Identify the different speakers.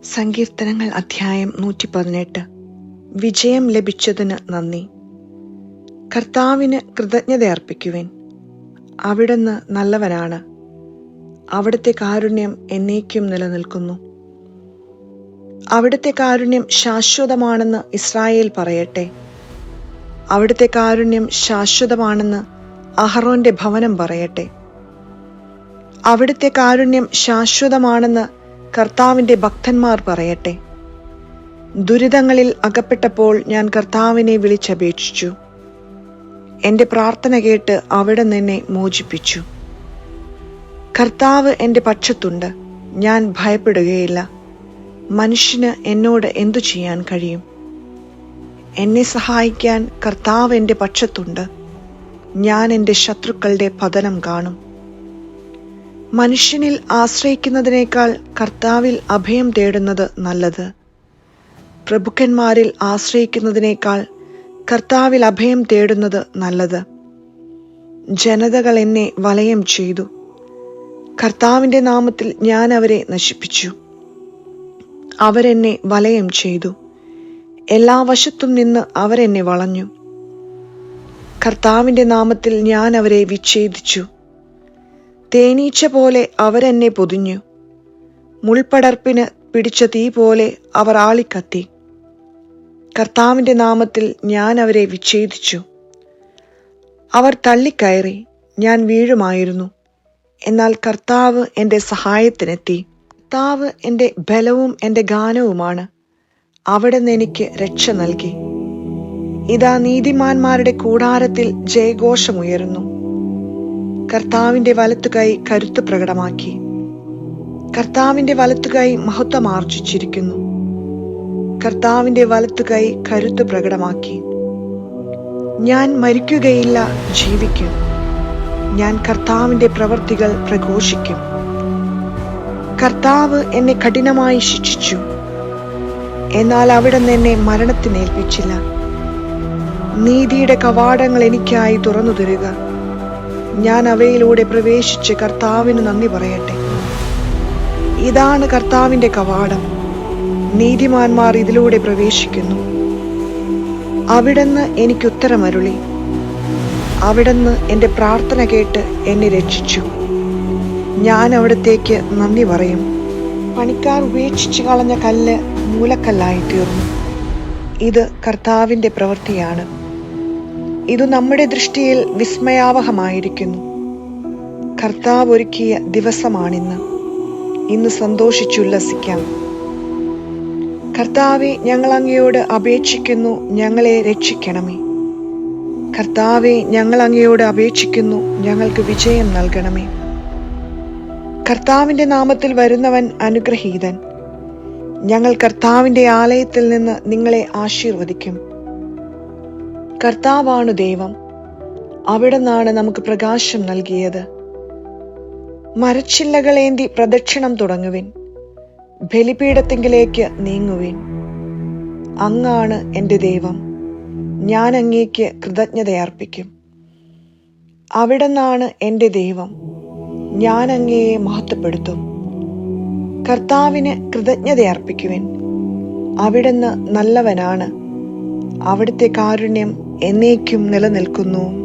Speaker 1: സങ്കീർത്തനങ്ങൾ അധ്യായം 118. വിജയം ലഭിച്ചതിന് നന്ദി. കർത്താവിന് കൃതജ്ഞത അർപ്പിക്കുവിൻ. അവിടുന്ന് നല്ലവനാണ്. അവിടുത്തെ കാരുണ്യം എന്നേക്കും നിലനിൽക്കുന്നു. അവിടുത്തെ കാരുണ്യം ശാശ്വതമാണെന്ന് ഇസ്രായേൽ പറയട്ടെ. അവിടുത്തെ കാരുണ്യം ശാശ്വതമാണെന്ന് അഹറോന്റെ ഭവനം പറയട്ടെ. അവിടുത്തെ കാരുണ്യം ശാശ്വതമാണെന്ന് കർത്താവിന്റെ ഭക്തന്മാർ പറയട്ടെ. ദുരിതങ്ങളിൽ അകപ്പെട്ടപ്പോൾ ഞാൻ കർത്താവിനെ വിളിച്ചപേക്ഷിച്ചു. എന്റെ പ്രാർത്ഥന കേട്ട് അവിടുന്ന് എന്നെ മോചിപ്പിച്ചു. കർത്താവ് എന്റെ പക്ഷത്തുണ്ട്, ഞാൻ ഭയപ്പെടുകയില്ല. മനുഷ്യന് എന്നോട് എന്തു ചെയ്യാൻ കഴിയും? എന്നെ സഹായിക്കാൻ കർത്താവ് എന്റെ പക്ഷത്തുണ്ട്. ഞാൻ എന്റെ ശത്രുക്കളുടെ പതനം കാണും. മനുഷ്യനിൽ ആശ്രയിക്കുന്നതിനേക്കാൾ കർത്താവിൽ അഭയം തേടുന്നത് നല്ലത്. പ്രഭുക്കന്മാരിൽ ആശ്രയിക്കുന്നതിനേക്കാൾ കർത്താവിൽ അഭയം തേടുന്നത് നല്ലത്. ജനതകൾ എന്നെ വലയം ചെയ്തു. കർത്താവിന്റെ നാമത്തിൽ ഞാൻ അവരെ നശിപ്പിച്ചു. അവരെന്നെ വലയം ചെയ്തു. എല്ലാ വശത്തും നിന്ന് അവരെന്നെ വളഞ്ഞു. കർത്താവിന്റെ നാമത്തിൽ ഞാൻ അവരെ വിച്ഛേദിച്ചു. തേനീച്ച പോലെ അവരെന്നെ പൊതിഞ്ഞു. മുൾപടർപ്പിന് പിടിച്ച തീ പോലെ അവർ ആളിക്കത്തി. കർത്താവിന്റെ നാമത്തിൽ ഞാൻ അവരെ വിച്ഛേദിച്ചു. അവർ തള്ളിക്കയറി, ഞാൻ വീഴുമായിരുന്നു. എന്നാൽ കർത്താവ് എന്റെ സഹായത്തിനെത്തി. കർത്താവ് എന്റെ ബലവും എന്റെ ഗാനവുമാണ്. അവിടുന്ന് എനിക്ക് രക്ഷ നൽകി. ഇതാ, നീതിമാന്മാരുടെ കൂടാരത്തിൽ ജയഘോഷമുയരുന്നു. കർത്താവിന്റെ വലത്തുകൈ കരുത്ത് പ്രകടമാക്കി. കർത്താവിന്റെ വലത്തുകൈ മഹത്വമാർജിച്ചിരിക്കുന്നു. കർത്താവിന്റെ വലത്തുകൈ കരുത്ത് പ്രകടമാക്കി. ഞാൻ മരിക്കുകയില്ല, ജീവിക്കും. ഞാൻ കർത്താവിന്റെ പ്രവൃത്തികൾ പ്രഘോഷിക്കും. കർത്താവ് എന്നെ കഠിനമായി ശിക്ഷിച്ചു. എന്നാൽ അവിടുന്ന് എന്നെ മരണത്തിനേൽപ്പിച്ചില്ല. നീതിയുടെ കവാടങ്ങൾ എനിക്കായി തുറന്നു തരിക. ഞാൻ അവയിലൂടെ പ്രവേശിച്ച് കർത്താവിന് നന്ദി പറയട്ടെ. ഇതാണ് കർത്താവിന്റെ കവാടം. നീതിമാന്മാർ ഇതിലൂടെ പ്രവേശിക്കുന്നു. അവിടുന്ന് എനിക്ക് ഉത്തരമരുളി. അവിടുന്ന് എന്റെ പ്രാർത്ഥന കേട്ട് എന്നെ രക്ഷിച്ചു. ഞാൻ അവിടത്തേക്ക് നന്ദി പറയും. പണിക്കാർ ഉപേക്ഷിച്ചു കളഞ്ഞ കല്ല് മൂലക്കല്ലായി തീർന്നു. ഇത് കർത്താവിന്റെ പ്രവൃത്തിയാണ്. ഇത് നമ്മുടെ ദൃഷ്ടിയിൽ വിസ്മയാവഹമായിരിക്കുന്നു. കർത്താവ് ഒരുക്കിയ ദിവസമാണിന്ന്. ഇന്ന് സന്തോഷിച്ചുല്ലസിക്കാം. കർത്താവെ, ഞങ്ങൾ അങ്ങയോട് അപേക്ഷിക്കുന്നു, ഞങ്ങളെ രക്ഷിക്കണമേ. കർത്താവെ, ഞങ്ങൾ അങ്ങയോട് അപേക്ഷിക്കുന്നു, ഞങ്ങൾക്ക് വിജയം നൽകണമേ. കർത്താവിന്റെ നാമത്തിൽ വരുന്നവൻ അനുഗ്രഹീതൻ. ഞങ്ങൾ കർത്താവിന്റെ ആലയത്തിൽ നിന്ന് നിങ്ങളെ ആശീർവദിക്കും. കർത്താവാണ് ദൈവം. അവിടുന്നാണ് നമുക്ക് പ്രകാശം നൽകിയത്. മരച്ചില്ലകളേന്തി പ്രദക്ഷിണം തുടങ്ങുവിൻ. ബലിപീഠത്തിങ്കിലേക്ക് നീങ്ങുവിൻ. അങ്ങാണ് എന്റെ ദൈവം. ഞാൻ അങ്ങേക്ക് കൃതജ്ഞതയർപ്പിക്കും. അവിടുന്നാണ് എന്റെ ദൈവം. ഞാൻ അങ്ങയെ മഹത്വപ്പെടുത്തും. കർത്താവിന് കൃതജ്ഞതയർപ്പിക്കുവിൻ. അവിടുന്ന് നല്ലവനാണ്. അവിടുത്തെ കാരുണ്യം എന്നേക്കും നിലനിൽക്കുന്നു.